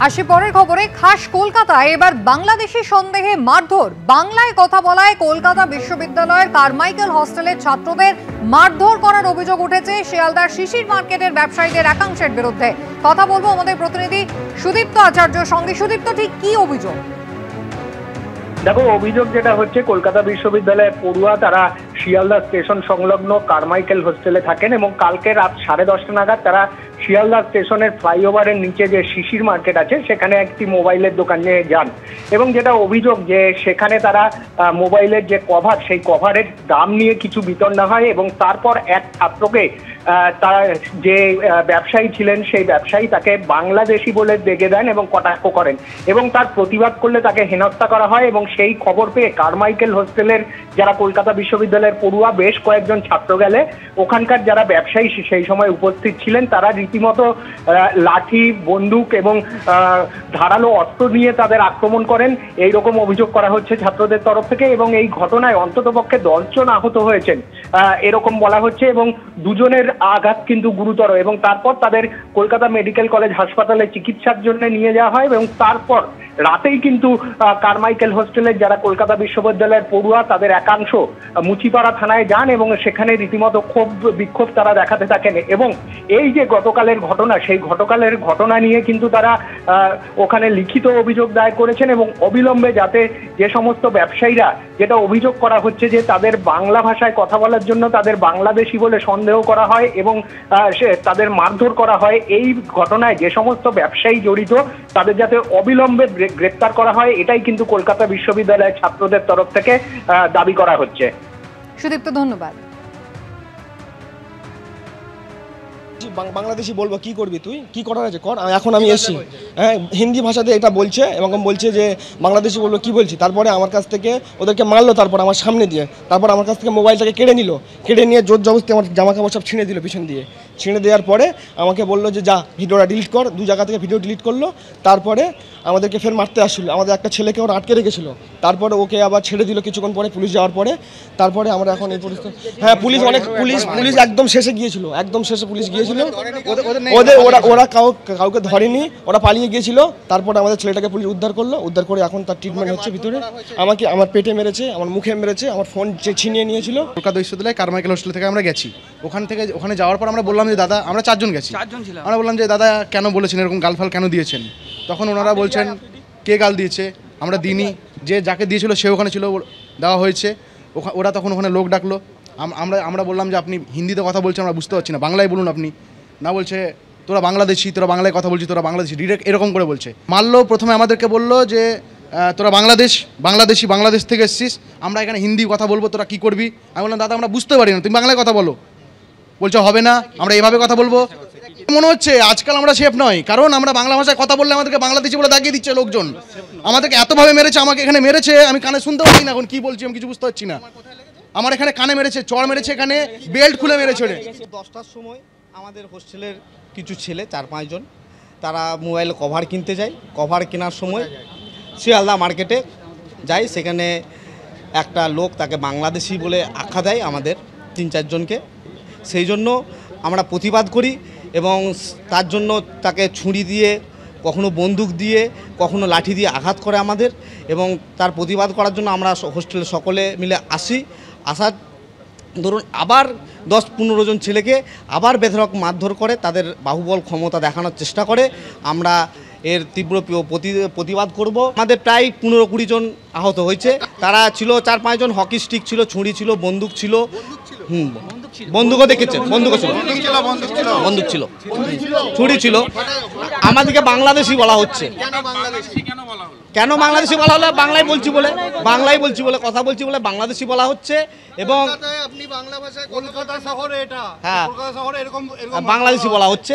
আসি পরের খবরে। খাস কলকাতায় এবার বাংলাদেশি সন্দেহে মারধর। বাংলায় কথা বলায় কলকাতা বিশ্ববিদ্যালয়ের কারমাইকেল হস্টেলের ছাত্রদের মারধর করার অভিযোগ উঠেছে শিয়ালদার শিশির মার্কেটের ব্যবসায়ীদের একাংশের বিরুদ্ধে। কথা বলবো আমাদের প্রতিনিধি সুদীপ্ত আচার্যের সঙ্গে। সুদীপ্ত, ঠিক কি অভিযোগ? দেখো, অভিযোগ যেটা হচ্ছে, কলকাতা বিশ্ববিদ্যালয়ের পড়ুয়া তারা শিয়ালদা স্টেশন সংলগ্ন কারমাইকেল হোস্টেলে থাকেন এবং কালকে রাত 10:30 নাগাদ তারা শিয়ালদা স্টেশনের ফ্লাইওভারের নিচে যে শিশির মার্কেট আছে সেখানে একটি মোবাইলের দোকানে যান এবং যেটা অভিযোগ যে সেখানে তারা মোবাইলের যে কভার, সেই কভারের দাম নিয়ে কিছু বিতর্ক হয় এবং তারপর এক ছাত্রকে তার যে ব্যবসায়ী ছিলেন সেই ব্যবসায়ী তাকে বাংলাদেশি বলে দেখে দেন এবং কটাক্ষ করেন এবং তার প্রতিবাদ করলে তাকে হেনস্থা করা হয় এবং সেই খবর পেয়ে কারমাইকেল হোস্টেলের যারা কলকাতা বিশ্ববিদ্যালয়ের পড়ুয়া বেশ কয়েকজন ছাত্র গেলে ওখানকার যারা ব্যবসায়ী সেই সময় উপস্থিত ছিলেন তারা রীতিমতো লাঠি, বন্দুক এবং ধারালো অস্ত্র নিয়ে তাদের আক্রমণ করেন। এইরকম অভিযোগ করা হচ্ছে ছাত্রদের তরফ থেকে এবং এই ঘটনায় অন্ততপক্ষে 10 জন আহত হয়েছেন এরকম বলা হচ্ছে এবং দুজনের আঘাত কিন্তু গুরুতর এবং তারপর তাদের কলকাতা মেডিকেল কলেজ হাসপাতালে চিকিৎসার জন্য নিয়ে যাওয়া হয় এবং তারপর রাতেই কিন্তু কারমাইকেল হোস্টেলের যারা কলকাতা বিশ্ববিদ্যালয়ের পড়ুয়া তাদের একাংশ মুচিপাড়া থানায় যান এবং সেখানে রীতিমতো বিক্ষোভ তারা দেখাতে থাকেন এবং এই যে গতকালের ঘটনা, সেই গতকালের ঘটনা নিয়ে কিন্তু তারা ওখানে লিখিত অভিযোগ দায়ের করেছেন এবং অবিলম্বে যাতে যে সমস্ত ব্যবসায়ীরা, যেটা অভিযোগ করা হচ্ছে যে তাদের বাংলা ভাষায় কথা বলার জন্য তাদের বাংলাদেশি বলে সন্দেহ করা হয় এবং তাদের মারধর করা হয়, এই ঘটনায় যে সমস্ত ব্যবসায়ী জড়িত তাদের যাতে অবিলম্বে গ্রেপ্তার করা হয়, এটাই কিন্তু কলকাতা বিশ্ববিদ্যালয়ের ছাত্রদের তরফ থেকে দাবি করা হচ্ছে। সুদীপ্ত, ধন্যবাদ। বাংলাদেশি বলবো, কি করবি তুই, কি করার আছে কর। এখন আমি এসেছি, হ্যাঁ, হিন্দি ভাষাতে এটা বলছে এবং বলছে যে বাংলাদেশি বলবো, কি বলছি। তারপরে আমার কাছ থেকে ওদেরকে মারলো, তারপর আমার সামনে দিয়ে, তারপর আমার কাছ থেকে মোবাইলটাকে কেড়ে নিল, কেড়ে নিয়ে জোর জবরদস্তি আমার জামা কাপড় সব ছিঁড়ে দিল পিছন দিয়ে। ছিঁড়ে দেওয়ার পরে আমাকে বললো যে যা ভিডিওটা ডিলিট কর। 2 জায়গা থেকে ভিডিও ডিলিট করলো। তারপরে আমাদেরকে ফের মারতে আসছিলো। আমাদের একটা ছেলেকে ওরা আটকে রেখেছিলো, তারপরে ওকে আবার ছেড়ে দিল কিছুক্ষণ পরে পুলিশ যাওয়ার পরে। তারপরে আমরা এখন এই পরিস্থিতি, হ্যাঁ, পুলিশ একদম শেষে গিয়েছিল, একদম শেষে পুলিশ গিয়েছিল। ওরা কাউকে ধরেনি, ওরা পালিয়ে গিয়েছিল। তারপরে আমাদের ছেলেটাকে পুলিশ উদ্ধার করলো, উদ্ধার করে এখন তার ট্রিটমেন্ট হচ্ছে ভিতরে। আমাকে আমার পেটে মেরেছে, আমার মুখে মেরেছে, আমার ফোন ছিনিয়ে নিয়েছিল। কলকাতা বিশ্ববিদ্যালয় কারমাইকেল হোস্টেল থেকে আমরা গেছি। ওখানে যাওয়ার পর আমরা বললাম যে দাদা, আমরা 4 জন গেছি। আমরা বললাম যে দাদা কেন বলেছেন এরকম, গালফাল কেন দিয়েছেন? তখন ওনারা বলছেন কে গাল দিয়েছে, আমরা দিইনি, যে যাকে দিয়েছিল সে ওখানে ছিল, দেওয়া হয়েছে। ওরা তখন ওখানে লোক ডাকলো। আমরা বললাম যে আপনি হিন্দিতে কথা বলছেন, আমরা বুঝতে পারছি না, বাংলায় বলুন আপনি। না, বলছে তোরা বাংলাদেশি, তোরা বাংলায় কথা বলছিস, তোরা বাংলাদেশি, ডিরেক্ট এরকম করে বলছে। মারলো। প্রথমে আমাদেরকে বললো যে তোরা বাংলাদেশ থেকে এসছিস, আমরা এখানে হিন্দি কথা বলবো, তোরা কী করবি? আমি বললাম দাদা আমরা বুঝতে পারি না, তুমি বাংলায় কথা বলো। বলছে হবে না, আমরা এভাবে কথা বলবো। মনে হচ্ছে আজকাল আমরা সেফ নয়, কারণ আমরা বাংলা ভাষায় কথা বললে আমাদেরকে বাংলাদেশি বলে দাগিয়ে দিচ্ছে লোকজন। আমাদেরকে এতভাবে মেরেছে, আমাকে এখানে মেরেছে, আমি কানে শুনতে পাচ্ছি না এখন কি বলছি, আমি কিছু বুঝতে পারছি না। আমার এখানে কানে মেরেছে, চড় মেরেছে, এখানে বেল্ট খুলে মেরেছে। 10টার সময় আমাদের হোস্টেলের কিছু ছেলে 4-5 জন তারা মোবাইল কভার কিনতে যায়। কভার কেনার সময় শিয়ালদা মার্কেটে যায়, সেখানে একটা লোক তাকে বাংলাদেশি বলে আখ্যা দেয় আমাদের 3-4 জনকে। সেই জন্য আমরা প্রতিবাদ করি এবং তার জন্য তাকে ছুরি দিয়ে, কখনো বন্দুক দিয়ে, কখনো লাঠি দিয়ে আঘাত করে আমাদের, এবং তার প্রতিবাদ করার জন্য আমরা হোস্টেলে সকলে মিলে আসার ধরুন আবার 10-15 জন ছেলেকে আবার বেধড়ক মারধর করে, তাদের বাহুবল ক্ষমতা দেখানোর চেষ্টা করে। আমরা এর তীব্র প্রতিবাদ করব। আমাদের প্রায় 15-20 জন আহত হয়েছে। তারা ছিল 4-5 জন, হকি স্টিক ছিল, ছুরি ছিল, বন্দুক ছিল। বন্দুকও দেখেছেন, বন্দুক ছিল, ছুরি ছিল। আমাদেরকে বাংলাদেশি বলা হচ্ছে। কেন বাংলাদেশি বলা হলো? বাংলায় বলছি বলে কথা বলছি বলে বাংলাদেশি বলা হচ্ছে। এবং আপনি বাংলা ভাষায় কলকাতা শহরে, এটা হ্যাঁ, কলকাতা শহরে এরকম বাংলাদেশি বলা হচ্ছে।